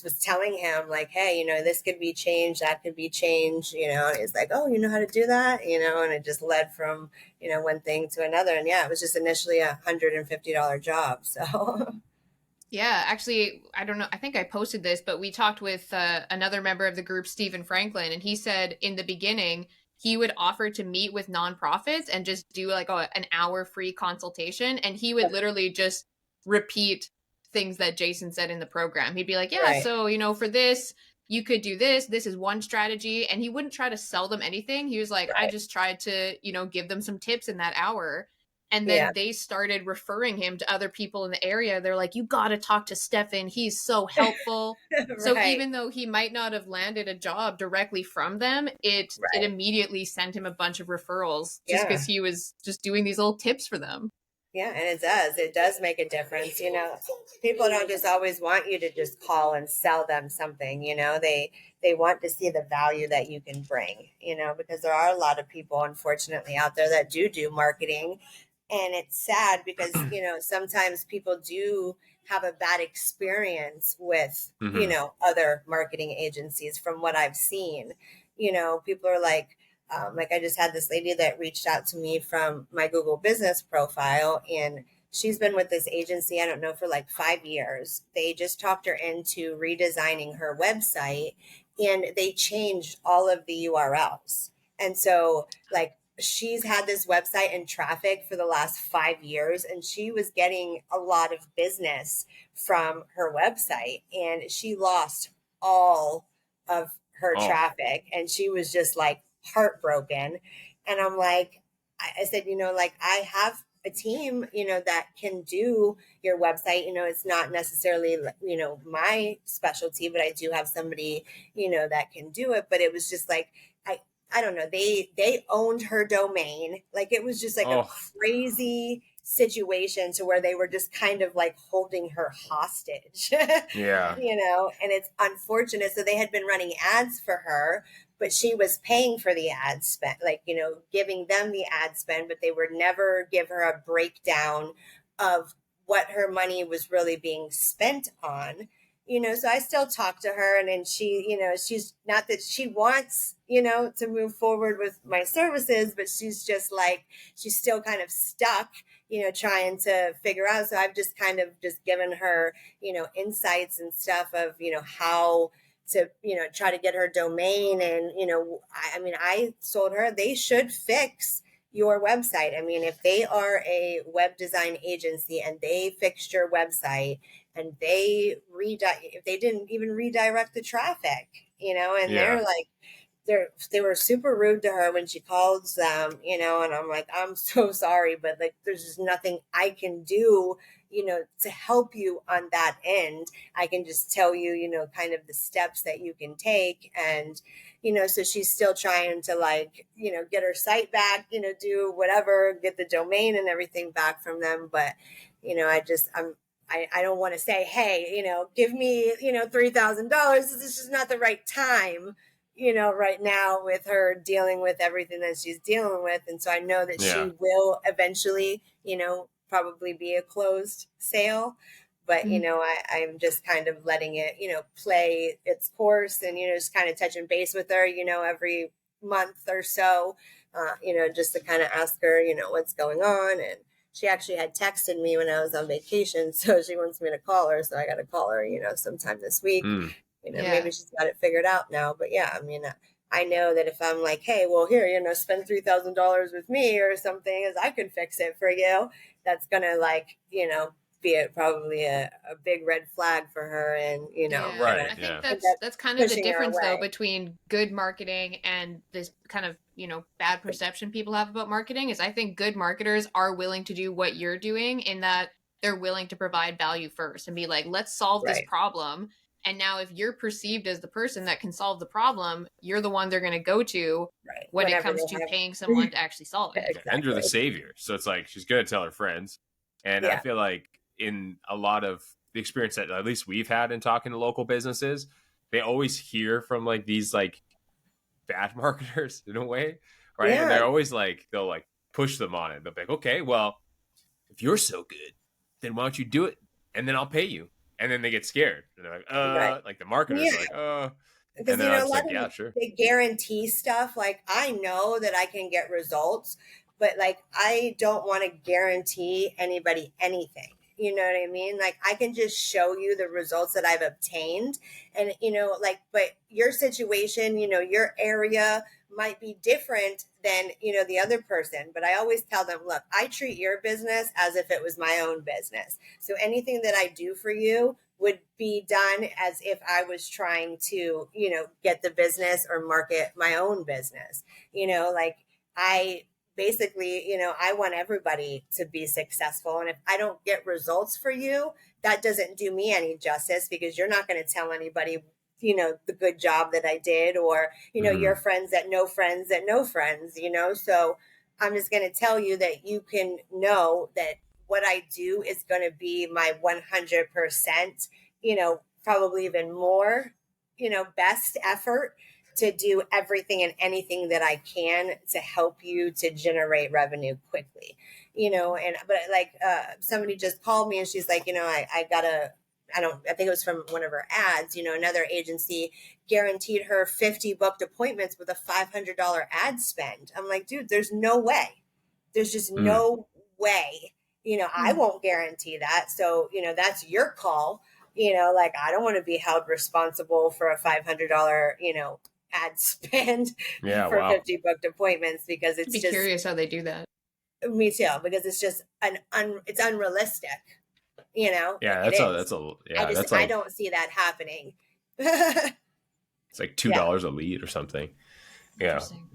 S2: was telling him like, hey, this could be changed, that could be changed, and he's like, oh, you know how to do that, and it just led from, one thing to another. And yeah, it was just initially $150 job. So
S3: Yeah, actually, I don't know. I think I posted this, but we talked with another member of the group, Stephen Franklin, and he said in the beginning he would offer to meet with nonprofits and just do like an hour free consultation, and he would literally just repeat things that Jason said in the program. He'd be like, "Yeah,
S2: right,
S3: so for this, you could do this. This is one strategy," and he wouldn't try to sell them anything. He was like, "I
S2: right.
S3: just tried to give them some tips in that hour." And
S2: Yeah.
S3: then they started referring him to other people in the area. They're like, you got to talk to Stefan. He's so helpful. So
S2: Right,
S3: even though he might not have landed a job directly from them, it
S2: right.
S3: immediately sent him a bunch of referrals just because
S2: Yeah.
S3: he was just doing these little tips for them.
S2: Yeah, and it does make a difference. People don't just always want you to just call and sell them something. They want to see the value that you can bring, because there are a lot of people, unfortunately, out there that do marketing. And it's sad because, sometimes people do have a bad experience with,
S1: Hmm.
S2: other marketing agencies from what I've seen. People are like I just had this lady that reached out to me from my Google business profile, and she's been with this agency, I don't know, for like 5 years. They just talked her into redesigning her website, and they changed all of the URLs. And so, like, she's had this website in traffic for the last 5 years, and she was getting a lot of business from her website, and she lost all of her
S1: Oh.
S2: traffic, and she was just like heartbroken. And I'm like, I said, like, I have a team, that can do your website. It's not necessarily, my specialty, but I do have somebody, that can do it. But it was just like, I don't know. They owned her domain. Like, it was just like a
S1: Oh.
S2: crazy situation to where they were just kind of like holding her hostage,
S1: Yeah.
S2: and it's unfortunate. So they had been running ads for her, but she was paying for the ad spend, like, giving them the ad spend, but they would never give her a breakdown of what her money was really being spent on. So I still talk to her, and then she, she's not that she wants, to move forward with my services, but she's just like, she's still kind of stuck, trying to figure out. So I've just kind of just given her, insights and stuff of, how to, try to get her domain. And, I mean, I told her they should fix your website. I mean, if they are a web design agency and they fixed your website, and if they didn't even redirect the traffic, and
S1: Yeah.
S2: they're like, they were super rude to her when she called them, and I'm like, I'm so sorry, but like, there's just nothing I can do, to help you on that end. I can just tell you, kind of the steps that you can take. And, so she's still trying to, like, get her site back, do whatever, get the domain and everything back from them. But, I don't want to say, hey, give me, $3,000. This is just not the right time, right now, with her dealing with everything that she's dealing with. And so I know that
S1: Yeah.
S2: she will eventually, probably be a closed sale. But, I'm just kind of letting it, play its course, and, just kind of touching base with her, every month or so, just to kind of ask her, what's going on. And she actually had texted me when I was on vacation. So she wants me to call her. So I got to call her, sometime this week.
S1: Mm.
S3: Yeah.
S2: Maybe she's got it figured out now. But yeah, I mean, I know that if I'm like, hey, well, here, spend $3,000 with me or something, as I can fix it for you, that's gonna like, be probably a big red flag for her, and kind
S3: Yeah,
S2: of
S1: Right.
S3: I think
S1: Yeah.
S2: end up
S3: that's kind of the
S2: pushing her
S3: difference though
S2: away.
S3: between good marketing and this kind of, bad perception people have about marketing is I think good marketers are willing to do what you're doing in that they're willing to provide value first and be like, let's solve this
S2: Right,
S3: problem. And now if you're perceived as the person that can solve the problem, you're the one they're going to go to
S2: right.
S3: when it
S2: Whenever
S3: comes to
S2: they
S3: paying someone
S2: have
S3: to actually solve it.
S1: Yeah. And you're the
S2: exactly.
S1: savior. So it's like she's gonna tell her friends. And I
S2: Yeah,
S1: feel like in a lot of the experience that at least we've had in talking to local businesses, they always hear from like these like bad marketers in a way, right? And
S2: yeah,
S1: they're always like they'll like push them on it. They'll be like, okay, well, if you're so good, then why don't you do it? And then I'll pay you. And then they get scared. And they're
S2: right.
S1: like the marketers
S2: Yeah,
S1: are like,
S2: because
S1: and then I'm
S2: a
S1: just
S2: lot
S1: like,
S2: of
S1: yeah, sure.
S2: the guarantee stuff, like I know that I can get results, but like I don't want to guarantee anybody anything. You know what I mean? Like I can just show you the results that I've obtained, and like, but your situation, your area might be different than the other person. But I always tell them, look, I treat your business as if it was my own business. So anything that I do for you would be done as if I was trying to, get the business or market my own business. Like I basically, I want everybody to be successful. And if I don't get results for you, that doesn't do me any justice, because you're not going to tell anybody, the good job that I did, or, your
S1: Mm-hmm.
S2: friends that know friends that know friends, So I'm just going to tell you that you can know that what I do is going to be my 100%, probably even more, best effort to do everything and anything that I can to help you to generate revenue quickly, and, but like, somebody just called me and she's like, I got I think it was from one of her ads, another agency guaranteed her 50 booked appointments with a $500 ad spend. I'm like, dude, there's no way. There's just
S1: Mm.
S2: no way. I won't guarantee that. So, that's your call. Like I don't want to be held responsible for a $500, ad spend
S1: Yeah,
S2: for
S1: wow.
S2: 50 booked appointments, because
S3: I'd
S2: it's
S3: be
S2: just,
S3: curious how they do that.
S2: me too, because it's just it's unrealistic.
S1: Yeah,
S2: It is.
S1: that's
S2: I
S1: like
S2: don't see that happening.
S1: it's like
S2: Yeah,
S1: $2 a lead or something. Yeah.
S3: Interesting.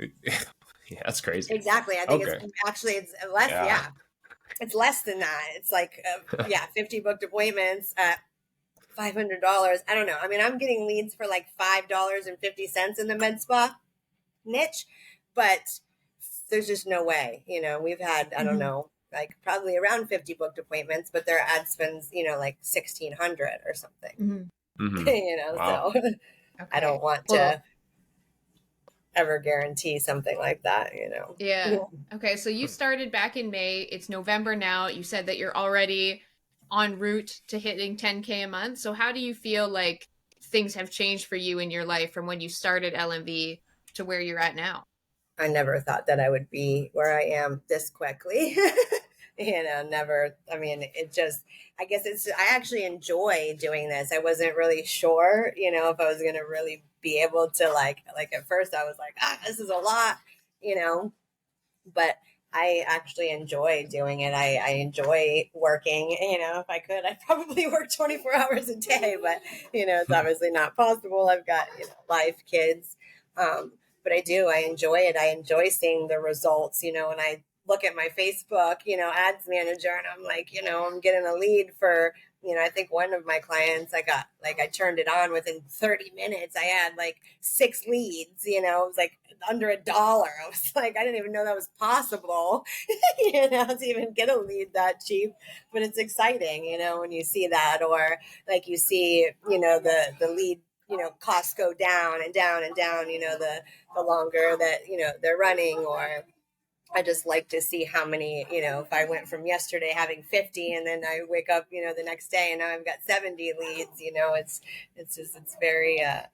S1: Yeah, that's crazy.
S2: exactly. I think
S1: Okay.
S2: it's less.
S1: Yeah.
S2: Yeah, it's less than that. It's like, 50 booked appointments at $500. I don't know. I mean, I'm getting leads for like $5.50 in the med spa niche, but there's just no way. We've had, I don't
S3: Mhm.
S2: know, like probably around 50 booked appointments, but their ad spends, like 1,600 or something.
S3: Mhm.
S1: Hmm. Wow.
S2: So I
S3: Okay.
S2: don't want
S3: Well,
S2: to ever guarantee something like that.
S3: yeah.
S2: Yeah.
S3: Okay, so you started back in May. It's November now. You said that you're already en route to hitting 10K a month. So how do you feel like things have changed for you in your life from when you started LMV to where you're at now?
S2: I never thought that I would be where I am this quickly. Never. I mean, it just, I guess I actually enjoy doing this. I wasn't really sure, if I was going to really be able to like at first I was like, this is a lot, you know, but I actually enjoy doing it. I enjoy working. If I could, I'd probably work 24 hours a day, but, it's obviously not possible. I've got, life, kids. But I do. I enjoy it. I enjoy seeing the results, and I look at my Facebook, ads manager, and I'm like, I'm getting a lead for, I think one of my clients, I turned it on within 30 minutes. I had like 6 leads, it was like under $1. I was like, I didn't even know that was possible, to even get a lead that cheap. But it's exciting, when you see that, or like you see, the lead, costs go down and down and down, the longer that, they're running. Or I just like to see how many, if I went from yesterday having 50 and then I wake up, the next day and now I've got 70 leads, it's very, I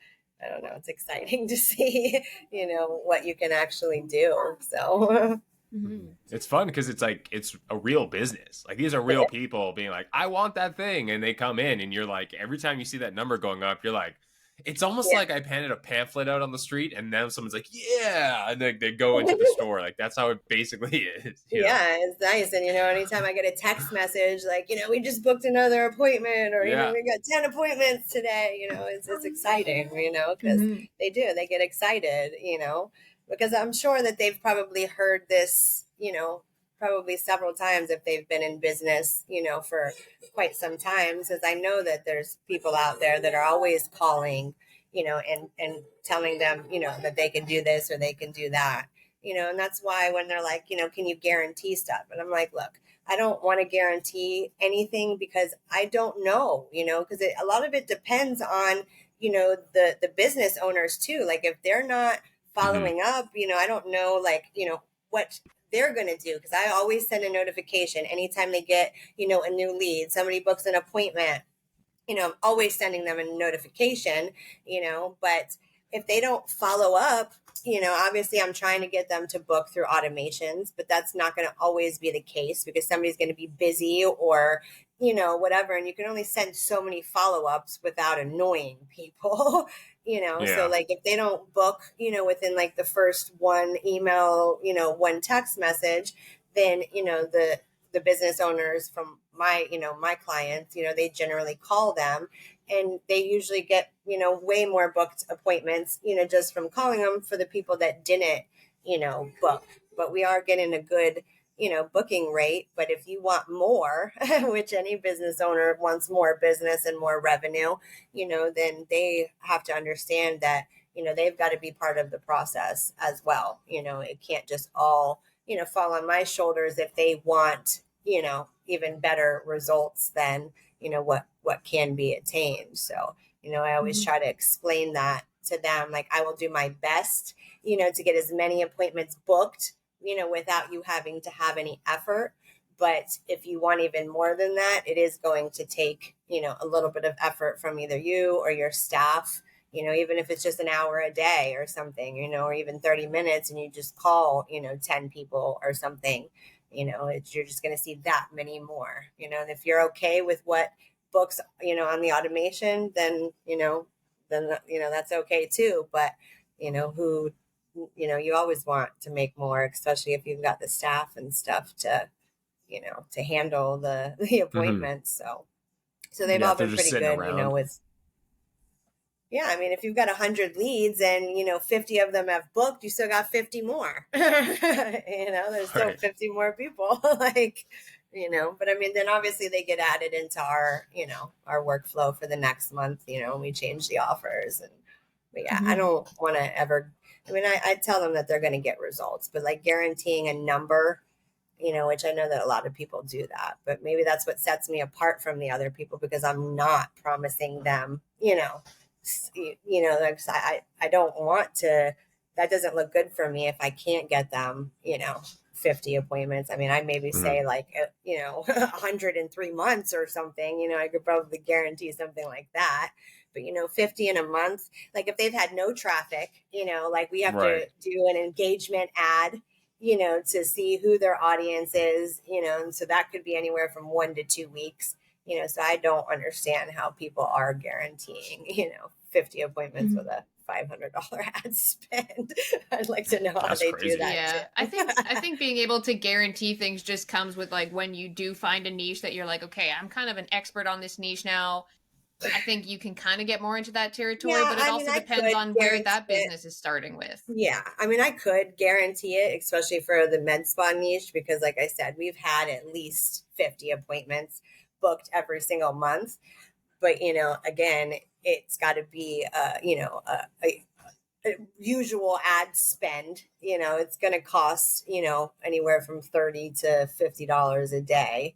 S2: don't know, it's exciting to see, what you can actually do. So,
S3: Mhm.
S1: It's fun because it's like it's a real business. Like these are real people being like, I want that thing, and they come in, and you're like, every time you see that number going up, you're like, It's almost
S2: Yeah.
S1: like I handed a pamphlet out on the street, and then someone's like, "Yeah," and they go into the store. Like that's how it basically is, you know?
S2: Yeah, it's nice. And, anytime I get a text message, like, we just booked another appointment, or,
S1: Yeah.
S2: we got 10 appointments today, it's exciting, because
S3: Mhm.
S2: they get excited, because I'm sure that they've probably heard this, probably several times if they've been in business, for quite some time. Because I know that there's people out there that are always calling, and telling them, that they can do this or they can do that. And that's why when they're like, can you guarantee stuff? And I'm like, look, I don't want to guarantee anything because I don't know, because a lot of it depends on, the business owners too. Like if they're not
S1: Hmm.
S2: following up, I don't know, like, what they're going to do. Because I always send a notification anytime they get, a new lead, somebody books an appointment, I'm always sending them a notification, but if they don't follow up, obviously I'm trying to get them to book through automations, but that's not going to always be the case because somebody's going to be busy or, whatever. And you can only send so many follow-ups without annoying people, so
S1: Yeah.
S2: like if they don't book, within like the first one email, one text message, then, the business owners from my clients, they generally call them and they usually get, way more booked appointments, just from calling them for the people that didn't, book. But we are getting a good, booking rate. But if you want more, which any business owner wants more business and more revenue, then they have to understand that, they've got to be part of the process as well. It can't just all, fall on my shoulders if they want, even better results than, what can be attained. So, I always
S3: Mhm.
S2: try to explain that to them. Like I will do my best, to get as many appointments booked, without you having to have any effort. But if you want even more than that, it is going to take, a little bit of effort from either you or your staff, even if it's just an hour a day or something, or even 30 minutes and you just call, 10 people or something, you're just going to see that many more, and if you're okay with what books, on the automation, then, that's okay too. But, who, you always want to make more, especially if you've got the staff and stuff to, to handle the
S1: Hmm.
S2: appointments. So they've
S1: Yeah.
S2: all
S1: If they're
S2: been
S1: just
S2: pretty
S1: sitting
S2: good,
S1: around.
S2: with, yeah, I mean, if you've got 100 leads and, 50 of them have booked, you still got 50 more. There's still
S1: Right.
S2: 50 more people. Like, but I mean, then obviously they get added into our, our workflow for the next month, and we change the offers. But yeah, I
S3: Mhm.
S2: don't want to ever, I mean, I tell them that they're going to get results, but like guaranteeing a number, which I know that a lot of people do that, but maybe that's what sets me apart from the other people because I'm not promising them, like I don't want to, that doesn't look good for me if I can't get them, 50 appointments. I mean, I maybe
S1: Hmm.
S2: say like, 103 months or something, I could probably guarantee something like that. But, 50 in a month, like if they've had no traffic, like we have
S1: Right.
S2: to do an engagement ad, to see who their audience is, and so that could be anywhere from 1 to 2 weeks, so I don't understand how people are guaranteeing, 50 appointments with
S3: Mhm.
S2: a $500 ad spend. I'd like to know how
S1: That's
S2: they do
S1: crazy.
S2: that
S3: Yeah, I
S2: too.
S3: think I think being able to guarantee things just comes with like when you do find a niche that you're like, okay, I'm kind of an expert on this niche now. I think you can kind of get more into that territory,
S2: Yeah,
S3: but it
S2: I mean,
S3: also
S2: I
S3: depends
S2: could
S3: on where
S2: guarantee
S3: that
S2: it.
S3: business is starting with.
S2: Yeah, I mean, I could guarantee it, especially for the med spa niche, because like I said, we've had at least 50 appointments booked every single month. But, again, it's got to be, a usual ad spend. It's going to cost, anywhere from 30 to $50 a day.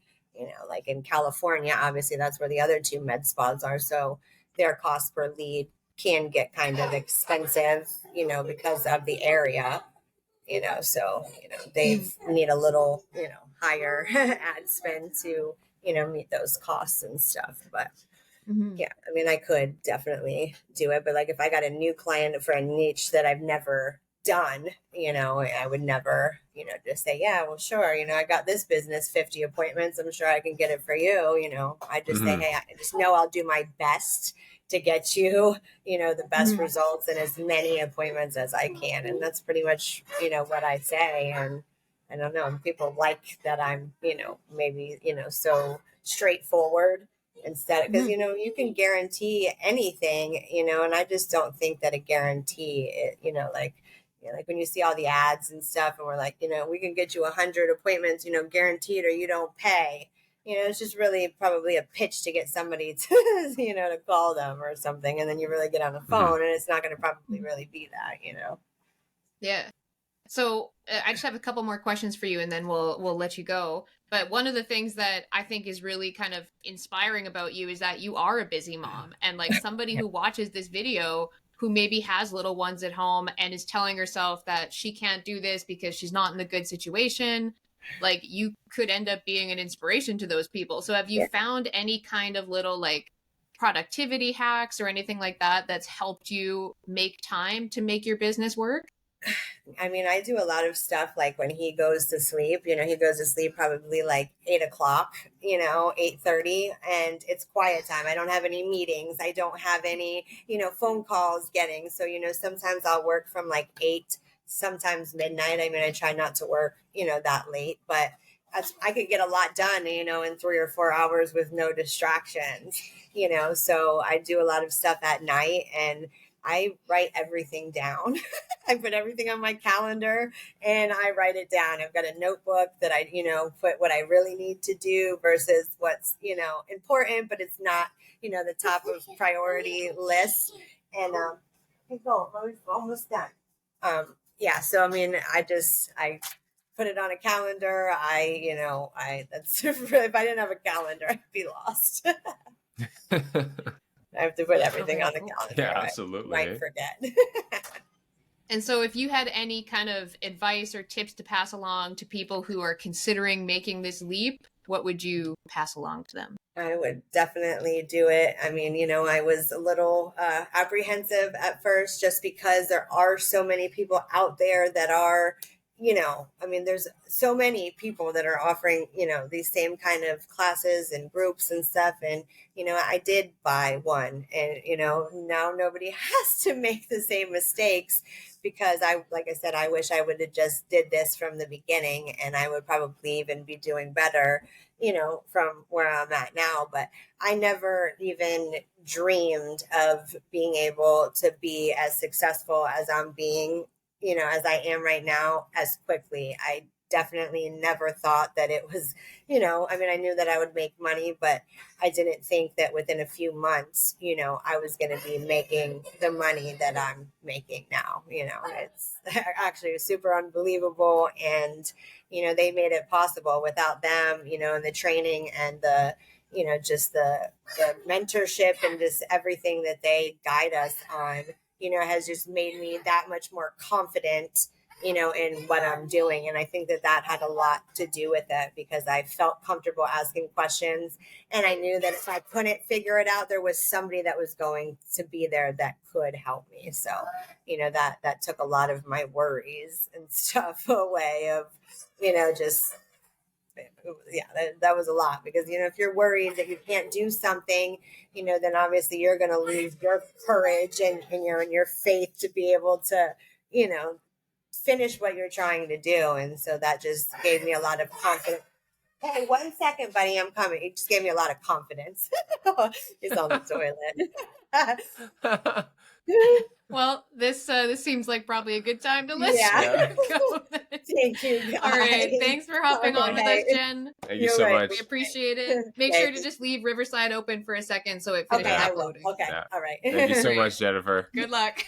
S2: Like in California, obviously that's where the other two med spas are. So their cost per lead can get kind of expensive, because of the area, so, they
S3: Mhm.
S2: need a little, higher ad spend to, meet those costs and stuff. But
S3: Mhm.
S2: yeah, I mean, I could definitely do it, but like if I got a new client for a niche that I've never done, I would never, just say, yeah, well, sure, I got this business, 50 appointments. I'm sure I can get it for you. I just say,
S1: Hmm.
S2: hey, I just know I'll do my best, to get you, the best results and as many appointments as I can. And that's pretty much, what I say. And I don't know, people like that I'm, maybe, so straightforward instead, because, you can guarantee anything, and I just don't think that a guarantee, like when you see all the ads and stuff and we're like, we can get you 100 appointments, guaranteed, or you don't pay. It's just really probably a pitch to get somebody to, to call them or something. And then you really get on the phone and it's not going to probably really be that.
S3: Yeah. So I just have a couple more questions for you and then we'll let you go. But one of the things that I think is really kind of inspiring about you is that you are a busy mom, and like somebody who watches this video who maybe has little ones at home and is telling herself that she can't do this because she's not in a good situation, like you could end up being an inspiration to those people. So have you found any kind of little like productivity hacks or anything like that that's helped you make time to make your business work?
S2: I mean, I do a lot of stuff like when he goes to sleep, he goes to sleep probably like 8 o'clock, 8:30, and it's quiet time. I don't have any meetings. I don't have any, phone calls getting. So, sometimes I'll work from like 8, sometimes midnight. I mean, I try not to work, that late, but I could get a lot done, in 3 or 4 hours with no distractions, so I do a lot of stuff at night and I write everything down. I put everything on my calendar and I write it down. I've got a notebook that I, put what I really need to do versus what's, important, but it's not, the top of priority list. And hey, go, we're almost done. Yeah. So, I mean, I put it on a calendar. That's if I didn't have a calendar, I'd be lost. I have to put everything on the calendar.
S1: Yeah, absolutely.
S2: I might forget.
S3: And so if you had any kind of advice or tips to pass along to people who are considering making this leap, what would you pass along to them?
S2: I would definitely do it. I mean, I was a little apprehensive at first just because there are so many people out there that are, there's so many people that are offering, these same kind of classes and groups and stuff. And, I did buy one and, now nobody has to make the same mistakes because like I said, I wish I would have just did this from the beginning and I would probably even be doing better, from where I'm at now. But I never even dreamed of being able to be as successful as I'm being, as I am right now, as quickly. I definitely never thought that it was, I knew that I would make money, but I didn't think that within a few months, I was going to be making the money that I'm making now. It's actually super unbelievable. And, they made it possible. Without them, and the training and the, just the mentorship and just everything that they guide us on, has just made me that much more confident, in what I'm doing. And I think that had a lot to do with it because I felt comfortable asking questions. And I knew that if I couldn't figure it out, there was somebody that was going to be there that could help me. So, that took a lot of my worries and stuff away of, that was a lot because, if you're worried that you can't do something, then obviously you're going to lose your courage and your faith to be able to, finish what you're trying to do. And so that just gave me a lot of confidence. Hey, 1 second, buddy, I'm coming. It just gave me a lot of confidence. He's on the toilet.
S3: Well, this seems like probably a good time to listen.
S2: Yeah. Thank you, guys.
S3: All right. Thanks for hopping on with us, Jen.
S1: Thank you so much.
S3: We appreciate it. Make sure to just leave Riverside open for a second so it finishes uploading.
S2: Okay.
S1: Yeah.
S2: All right.
S1: Thank you so much, Jennifer.
S3: Good luck.